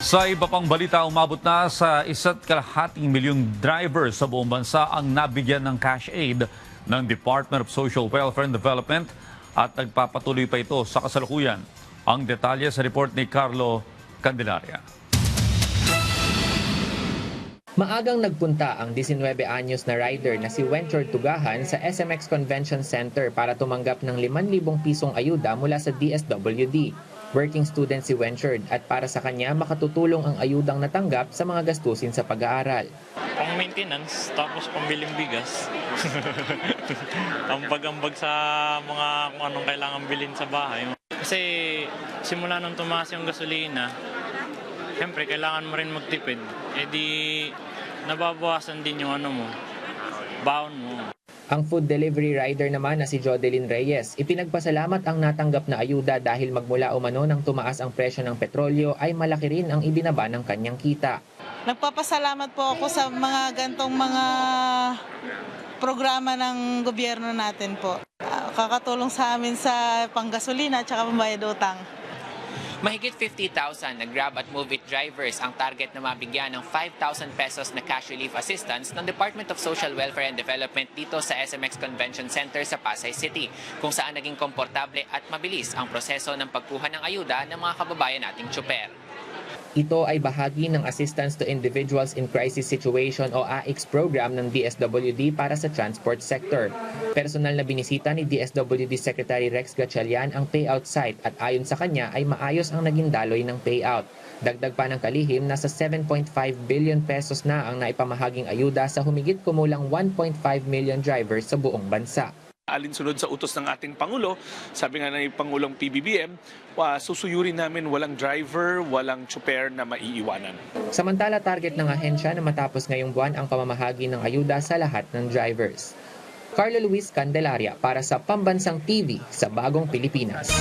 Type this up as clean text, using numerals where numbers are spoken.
Sa iba pang balita, umabot na sa 1.5 milyong drivers sa buong bansa ang nabigyan ng cash aid ng Department of Social Welfare and Development at nagpapatuloy pa ito sa kasalukuyan. Ang detalye sa report ni Carlo Candelaria. Maagang nagpunta ang 19 anyos na rider na si Wencher Tugahan sa SMX Convention Center para tumanggap ng 5,000 pisong ayuda mula sa DSWD. Working student si Wencher at para sa kanya makatutulong ang ayudang natanggap sa mga gastusin sa pag-aaral. Pang maintenance, tapos pambiling bigas. Ambag-ambag sa mga kung anong kailangan bilhin sa bahay. Kasi simula nung tumaas yung gasolina, siyempre kailangan mo rin magtipid. E di nababawasan din yung baon mo. Ang food delivery rider naman na si Jodeline Reyes, ipinagpasalamat ang natanggap na ayuda dahil magmula umano nang tumaas ang presyo ng petrolyo ay malaki rin ang ibinaba ng kanyang kita. Nagpapasalamat po ako sa mga gantong mga programa ng gobyerno natin po. Kakatulong sa amin sa panggasolina at pambayad utang. Mahigit 50,000 na Grab at Move It drivers ang target na mabigyan ng 5,000 pesos na cash relief assistance ng Department of Social Welfare and Development dito sa SMX Convention Center sa Pasay City, kung saan naging komportable at mabilis ang proseso ng pagkuha ng ayuda ng mga kababayan nating tsuper. Ito ay bahagi ng Assistance to Individuals in Crisis Situation o AICS program ng DSWD para sa transport sector. Personal na binisita ni DSWD Secretary Rex Gatchalian ang payout site at ayon sa kanya ay maayos ang naging daloy ng payout. Dagdag pa ng kalihim, nasa 7.5 billion pesos na ang naipamahaging ayuda sa humigit kumulang 1.5 million drivers sa buong bansa. Alinsunod sa utos ng ating Pangulo, sabi nga ng Pangulong PBBM, susuyurin namin walang driver, walang tsuper na maiiwanan. Samantala, target ng ahensya na matapos ngayong buwan ang pamamahagi ng ayuda sa lahat ng drivers. Carlo Luis Candelaria para sa Pambansang TV sa Bagong Pilipinas.